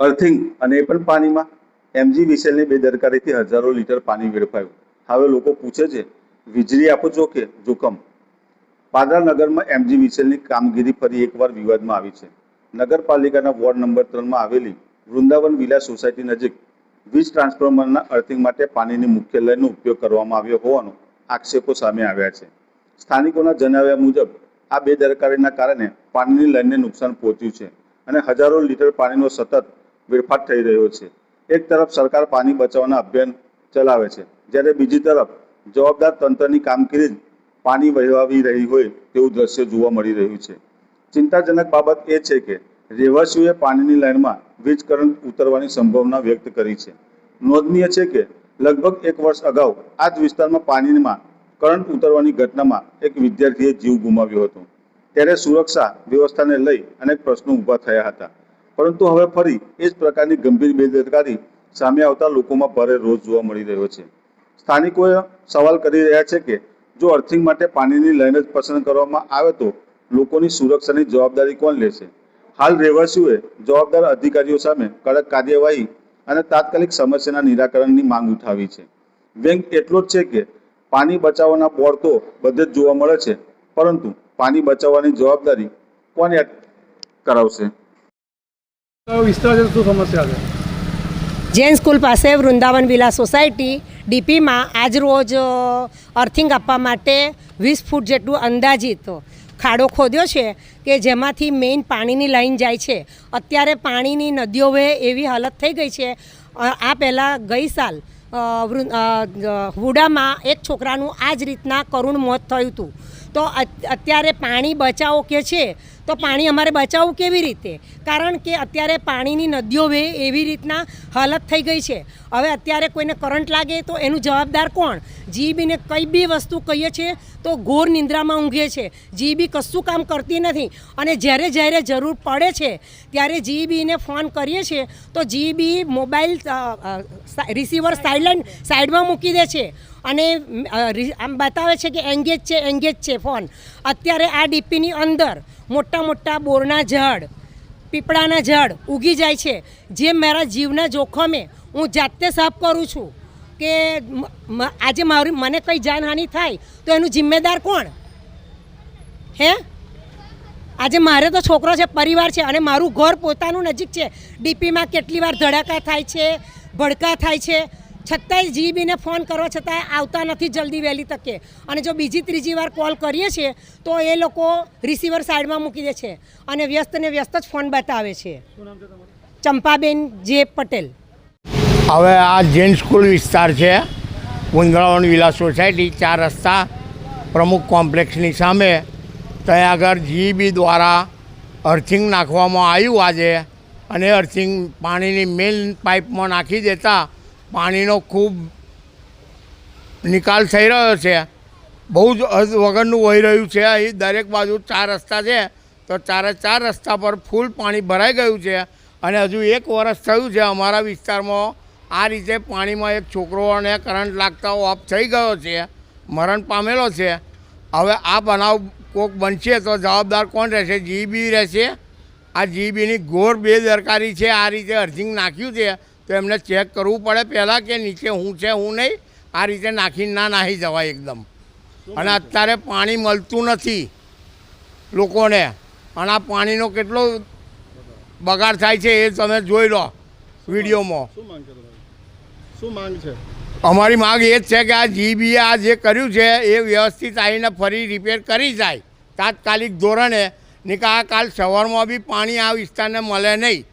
Earthing અને એ પણ પાણીમાં MGVCLની બેદરકારીથી હજારો લીટર પાણી વેડફાયું। હવે લોકો પૂછે છે, વીજળી આપો છો કે જોખમ? પાદરા નગરમાં MGVCLની કામગીરી ફરી એકવાર વિવાદમાં આવી છે। નગરપાલિકાના વોર્ડ નંબર 3માં આવેલી વૃંદાવન વિલા સોસાયટી નજીક વીજ ટ્રાન્સફોર્મરના અર્થિંગ માટે પાણીની મુખ્ય લાઇનનો ઉપયોગ કરવામાં આવ્યો હોવાનો આક્ષેપો સામે આવ્યા છે। સ્થાનિકોના જણાવ્યા મુજબ આ બેદરકારીના કારણે પાણીની લાઇનને નુકસાન પહોંચ્યું છે અને હજારો લીટર પાણીનો સતત વેડફાટ થઈ રહ્યો છે। એક તરફ સરકાર પાણી બચાવવાના અભિયાન ચલાવે છે, જ્યારે બીજી તરફ જવાબદાર તંત્રની કામગીરી જ પાણી વહેવાવી રહી હોય તેવું દ્રશ્ય જોવા મળી રહ્યું છે। ચિંતાજનક બાબત એ છે કે રહેવાસીઓએ પાણીની લાઇનમાં વીજ કરંટ ઉતરવાની સંભાવના વ્યક્ત કરી છે। નોંધનીય છે કે લગભગ 1 વર્ષ અગાઉ આ જ વિસ્તારમાં પાણીમાં કરંટ ઉતરવાની ઘટનામાં એક વિદ્યાર્થીએ જીવ ગુમાવ્યો હતો। ત્યારે સુરક્ષા વ્યવસ્થાને લઈ અનેક પ્રશ્નો ઊભા થયા હતા, પરંતુ હવે ફરી એ જ પ્રકારની ગંભીર બેદરકારી સામે આવતા લોકોમાં ભારે રોષ જોવા મળી રહ્યો છે। સ્થાનિકોએ સવાલ કરી રહ્યા છે કે જો અર્થિંગ માટે પાણીની લાઇન જ પસંદ કરવામાં આવે તો લોકોની સુરક્ષાની જવાબદારી કોણ લેશે? હાલ રહેવાસીઓએ જવાબદાર અધિકારીઓ સામે કડક કાર્યવાહી અને તાત્કાલિક સમસ્યાના નિરાકરણની માંગ ઉઠાવી છે। વ્યંગ એટલો જ છે કે પાણી બચાવવાના બોર્ડ તો બધે જ જોવા મળે છે, પરંતુ પાણી બચાવવાની જવાબદારી કોણ યાદ કરાવશે? વિસ્તાર છે શું સમસ્યા છે? જૈન સ્કૂલ પાસે વૃંદાવન વિલા સોસાયટી ડીપીમાં આજ રોજ અર્થિંગ આપવા માટે 20 ફૂટ જેટલું અંદાજિત ખાડો ખોદ્યો છે કે જેમાંથી મેઇન પાણીની લાઈન જાય છે। અત્યારે પાણીની નદીઓ વહે એવી હાલત થઈ ગઈ છે। આ પહેલાં ગઈ સાલ હુડામાં એક છોકરાનું આ જ રીતના કરુણ મોત થયું હતું। તો અત્યારે પાણી બચાવો કે છે, તો પાણી અમારે બચાવવું કેવી રીતે? કારણ કે અત્યારે પાણીની નદીઓ વહે એવી રીતના હાલત થઈ ગઈ છે। હવે અત્યારે કોઈને કરંટ લાગે તો એનું જવાબદાર કોણ? જીબીને કંઈ બી વસ્તુ કહીએ છીએ તો ઘોર નિંદ્રામાં ઊંઘે છે। જીબી કશું કામ કરતી નથી અને જ્યારે જરૂર પડે છે ત્યારે જીબીને ફોન કરીએ છીએ તો જીબી મોબાઈલ રિસીવર સાઈડમાં મૂકી દે છે અને આમ બતાવે છે કે એંગેજ છે ફોન। અત્યારે આ ડીપીની અંદર મોટા મોટા બોરના ઝાડ, પીપળાના ઝાડ ઉગી જાય છે, જે મારા જીવના જોખમે હું જાતે સાફ કરું છું કે આજે મને કંઈ જાનહાનિ થાય તો એનું જિમ્મેદાર કોણ? હે, આજે મારે તો છોકરો છે, પરિવાર છે અને મારું ઘર પોતાનું નજીક છે। ડીપીમાં કેટલી વાર ધડાકા થાય છે, ભડકા થાય છે, છતાંય જીબીને ફોન કરવા છતાંય આવતા નથી જલ્દી વહેલી તકે। અને જો બીજી ત્રીજી વાર કોલ કરીએ છીએ તો એ લોકો રિસીવર સાઈડમાં મૂકી દે છે અને વ્યસ્ત જ ફોન બતાવે છે। ચંપાબેન જે પટેલ। હવે આ જૈન સ્કૂલ વિસ્તાર છે, વૃંદાવન વિલા સોસાયટી 4 રસ્તા પ્રમુખ કોમ્પ્લેક્સની સામે। ત્યાં આગળ જીબી દ્વારા અર્થિંગ નાખવામાં આવ્યું આજે, અને અર્થિંગ પાણીની મેઇન પાઇપમાં નાખી દેતા પાણીનો ખૂબ નિકાલ થઈ રહ્યો છે। બહુ જ હદ વગરનું વહી રહ્યું છે। અહીં દરેક બાજુ 4 રસ્તા છે તો 4 રસ્તા પર ફૂલ પાણી ભરાઈ ગયું છે અને હજુ 1 વર્ષ થયું છે અમારા વિસ્તારમાં આ રીતે પાણીમાં એક છોકરોને કરંટ લાગતા ઓફ થઈ ગયો છે, મરણ પામેલો છે। હવે આ બનાવ કોક બનશે તો જવાબદાર કોણ રહેશે? જીબી રહેશે। આ જીબીની ઘોર બેદરકારી છે। આ રીતે અર્થિંગ નાખ્યું છે તો એમને ચેક કરવું પડે પહેલાં કે નીચે હું છે હું નહીં। આ રીતે નાખીને ના નાહી જવાય એકદમ। અને અત્યારે પાણી મળતું નથી લોકોને, અને આ પાણીનો કેટલો બગાડ થાય છે એ તમે જોઈ લો વિડીયોમાં। શું માંગ છે? અમારી માંગ એ જ છે કે આ જીબીએ આ જે કર્યું છે એ વ્યવસ્થિત આવીને ફરી રિપેર કરી જાય તાત્કાલિક ધોરણે। નહીં કે આ કાલ સવારમાં બી પાણી આ વિસ્તારને મળે નહીં